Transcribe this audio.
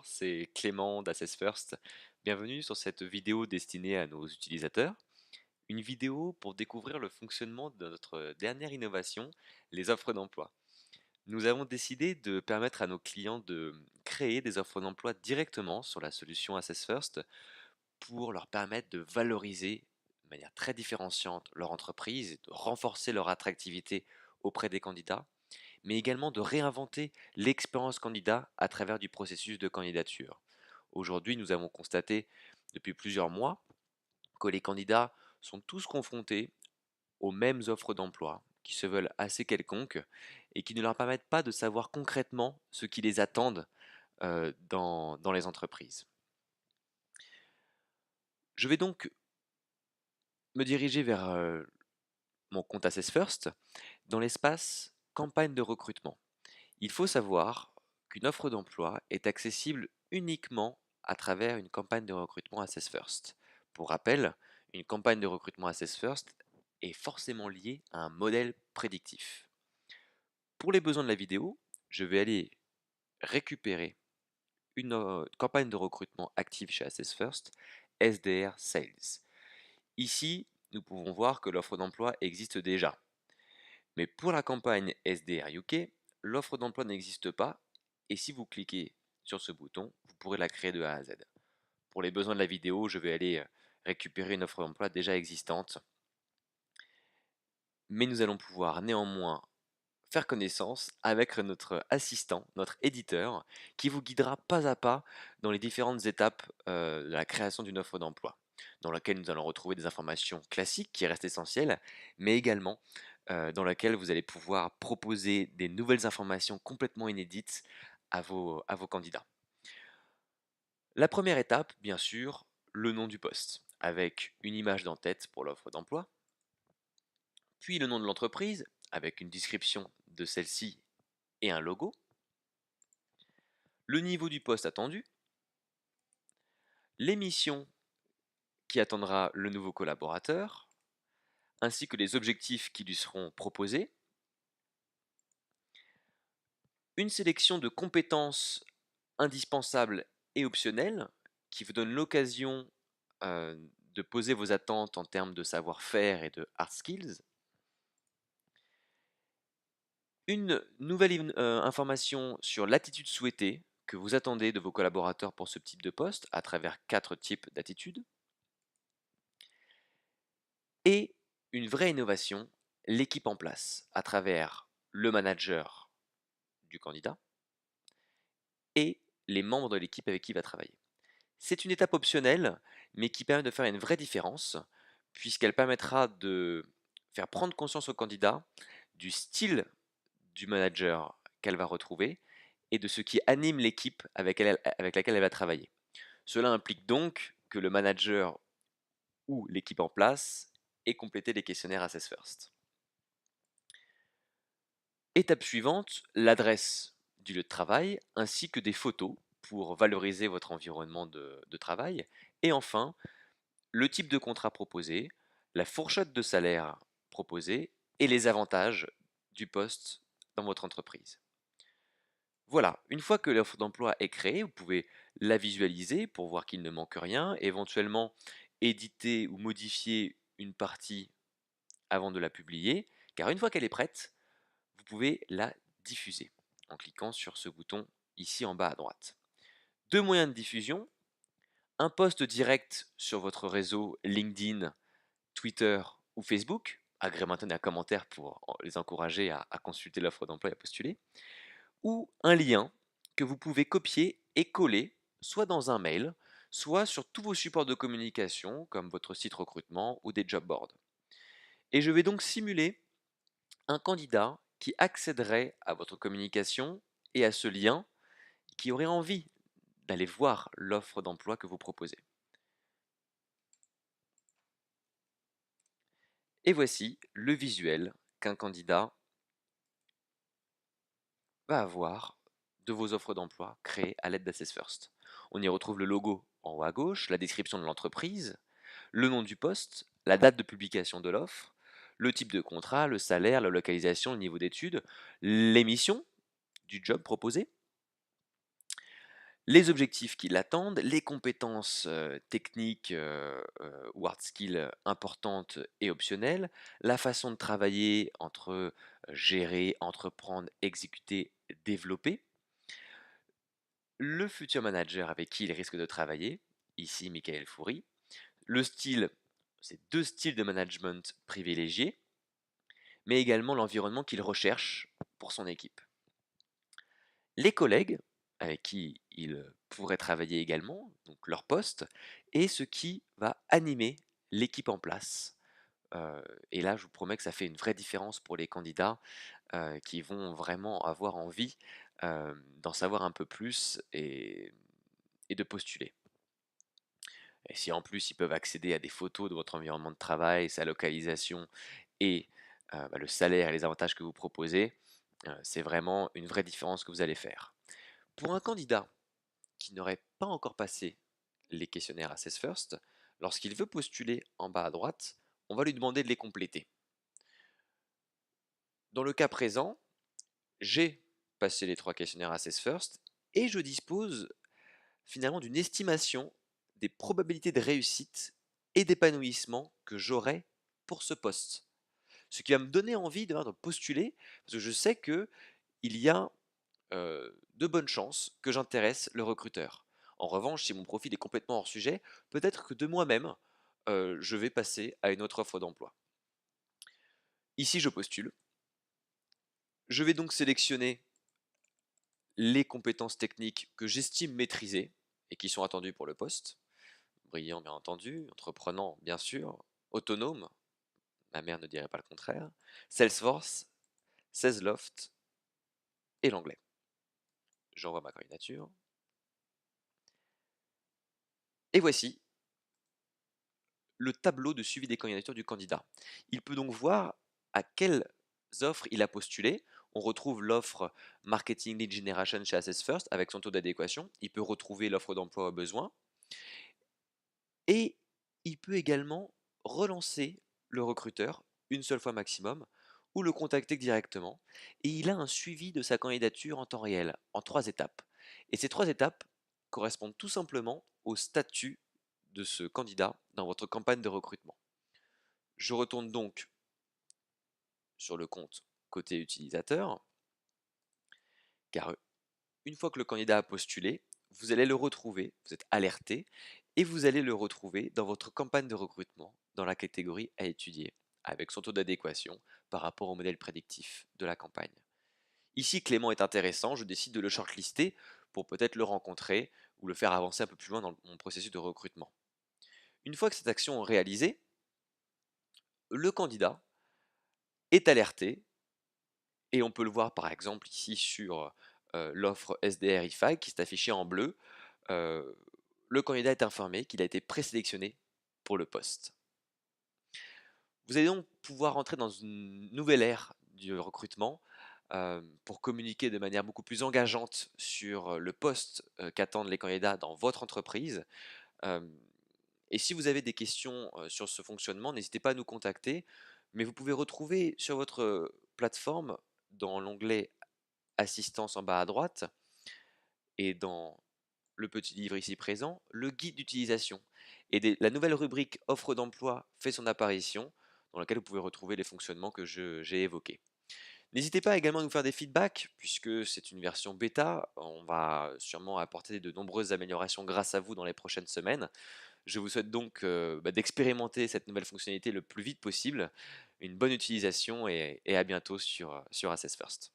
c'est Clément d'Assess First. Bienvenue sur cette vidéo destinée à nos utilisateurs. Une vidéo pour découvrir le fonctionnement de notre dernière innovation, les offres d'emploi. Nous avons décidé de permettre à nos clients de créer des offres d'emploi directement sur la solution Assess First pour leur permettre de valoriser de manière très différenciante leur entreprise, et de renforcer leur attractivité auprès des candidats, mais également de réinventer l'expérience candidat à travers du processus de candidature. Aujourd'hui, nous avons constaté depuis plusieurs mois que les candidats sont tous confrontés aux mêmes offres d'emploi, qui se veulent assez quelconques et qui ne leur permettent pas de savoir concrètement ce qui les attend dans les entreprises. Je vais donc me diriger vers mon compte Assess First dans l'espace campagne de recrutement. Il faut savoir qu'une offre d'emploi est accessible uniquement à travers une campagne de recrutement Assess First. Pour rappel, une campagne de recrutement Assess First est forcément liée à un modèle prédictif. Pour les besoins de la vidéo, je vais aller récupérer une campagne de recrutement active chez Assess First, SDR Sales. Ici, nous pouvons voir que l'offre d'emploi existe déjà. Mais pour la campagne SDR UK, l'offre d'emploi n'existe pas et si vous cliquez sur ce bouton, vous pourrez la créer de A à Z. Pour les besoins de la vidéo, je vais aller récupérer une offre d'emploi déjà existante, mais nous allons pouvoir néanmoins faire connaissance avec notre assistant, notre éditeur, qui vous guidera pas à pas dans les différentes étapes de la création d'une offre d'emploi, dans laquelle nous allons retrouver des informations classiques qui restent essentielles, mais également dans laquelle vous allez pouvoir proposer des nouvelles informations complètement inédites à vos candidats. La première étape, bien sûr, le nom du poste, avec une image d'en-tête pour l'offre d'emploi, puis le nom de l'entreprise, avec une description de celle-ci et un logo, le niveau du poste attendu, l'émission qui attendra le nouveau collaborateur, ainsi que les objectifs qui lui seront proposés, une sélection de compétences indispensables et optionnelles qui vous donnent l'occasion euh, de poser vos attentes en termes de savoir-faire et de hard skills, une nouvelle information sur l'attitude souhaitée que vous attendez de vos collaborateurs pour ce type de poste à travers 4 types d'attitudes, et une vraie innovation, l'équipe en place à travers le manager du candidat et les membres de l'équipe avec qui il va travailler. C'est une étape optionnelle, mais qui permet de faire une vraie différence, puisqu'elle permettra de faire prendre conscience au candidat du style du manager qu'elle va retrouver et de ce qui anime l'équipe avec laquelle elle va travailler. Cela implique donc que le manager ou l'équipe en place ait complété les questionnaires Assess First. Étape suivante, l'adresse du lieu de travail ainsi que des photos pour valoriser votre environnement de travail. Et enfin, le type de contrat proposé, la fourchette de salaire proposée et les avantages du poste dans votre entreprise. Voilà, une fois que l'offre d'emploi est créée, vous pouvez la visualiser pour voir qu'il ne manque rien, éventuellement éditer ou modifier une partie avant de la publier, car une fois qu'elle est prête, vous pouvez la diffuser en cliquant sur ce bouton ici en bas à droite. Deux moyens de diffusion, un post direct sur votre réseau LinkedIn, Twitter ou Facebook, agrémenté d'un commentaire pour les encourager à consulter l'offre d'emploi et à postuler, ou un lien que vous pouvez copier et coller soit dans un mail, soit sur tous vos supports de communication comme votre site recrutement ou des job boards. Et je vais donc simuler un candidat qui accéderait à votre communication et à ce lien, qui aurait envie d'aller voir l'offre d'emploi que vous proposez. Et voici le visuel qu'un candidat va avoir de vos offres d'emploi créées à l'aide d'Assess First. On y retrouve le logo en haut à gauche, la description de l'entreprise, le nom du poste, la date de publication de l'offre, le type de contrat, le salaire, la localisation, le niveau d'études, l'émission du job proposé, les objectifs qui l'attendent, les compétences techniques ou hard skills importantes et optionnelles, la façon de travailler entre gérer, entreprendre, exécuter, développer, le futur manager avec qui il risque de travailler, ici Michael Foury, le style, ces deux styles de management privilégiés, mais également l'environnement qu'il recherche pour son équipe. Les collègues avec qui il pourrait travailler également, donc leur poste, et ce qui va animer l'équipe en place. Et là, je vous promets que ça fait une vraie différence pour les candidats qui vont vraiment avoir envie d'en savoir un peu plus et de postuler. Et si en plus ils peuvent accéder à des photos de votre environnement de travail, sa localisation et le salaire et les avantages que vous proposez, c'est vraiment une vraie différence que vous allez faire. Pour un candidat qui n'aurait pas encore passé les questionnaires Assess First, lorsqu'il veut postuler en bas à droite, on va lui demander de les compléter. Dans le cas présent, j'ai passé les 3 questionnaires Assess First et je dispose finalement d'une estimation des probabilités de réussite et d'épanouissement que j'aurai pour ce poste. Ce qui va me donner envie de postuler, parce que je sais qu'il y a de bonnes chances que j'intéresse le recruteur. En revanche, si mon profil est complètement hors sujet, peut-être que de moi-même, je vais passer à une autre offre d'emploi. Ici, je postule. Je vais donc sélectionner les compétences techniques que j'estime maîtriser et qui sont attendues pour le poste. Brillant, bien entendu, entreprenant, bien sûr, autonome, ma mère ne dirait pas le contraire, Salesforce, Salesloft et l'anglais. J'envoie ma candidature. Et voici le tableau de suivi des candidatures du candidat. Il peut donc voir à quelles offres il a postulé. On retrouve l'offre Marketing Lead Generation chez Assess First avec son taux d'adéquation. Il peut retrouver l'offre d'emploi au besoin. Et il peut également relancer le recruteur une seule fois maximum ou le contacter directement. Et il a un suivi de sa candidature en temps réel, en 3 étapes. Et ces 3 étapes correspondent tout simplement au statut de ce candidat dans votre campagne de recrutement. Je retourne donc sur le compte côté utilisateur, car une fois que le candidat a postulé, vous allez le retrouver, vous êtes alerté, et vous allez le retrouver dans votre campagne de recrutement, dans la catégorie à étudier, avec son taux d'adéquation par rapport au modèle prédictif de la campagne. Ici, Clément est intéressant, je décide de le shortlister pour peut-être le rencontrer ou le faire avancer un peu plus loin dans mon processus de recrutement. Une fois que cette action est réalisée, le candidat est alerté, et on peut le voir par exemple ici sur l'offre SDR IFAG qui s'est affichée en bleu. Euh, le candidat est informé qu'il a été présélectionné pour le poste. Vous allez donc pouvoir entrer dans une nouvelle ère du recrutement pour communiquer de manière beaucoup plus engageante sur le poste qu'attendent les candidats dans votre entreprise. Euh, et si vous avez des questions sur ce fonctionnement, n'hésitez pas à nous contacter. Mais vous pouvez retrouver sur votre plateforme, dans l'onglet Assistance en bas à droite, et dans le petit livre ici présent, le guide d'utilisation. Et la nouvelle rubrique Offre d'emploi fait son apparition, dans laquelle vous pouvez retrouver les fonctionnements que j'ai évoqués. N'hésitez pas également à nous faire des feedbacks, puisque c'est une version bêta. On va sûrement apporter de nombreuses améliorations grâce à vous dans les prochaines semaines. Je vous souhaite donc d'expérimenter cette nouvelle fonctionnalité le plus vite possible. Une bonne utilisation et à bientôt sur Assess First.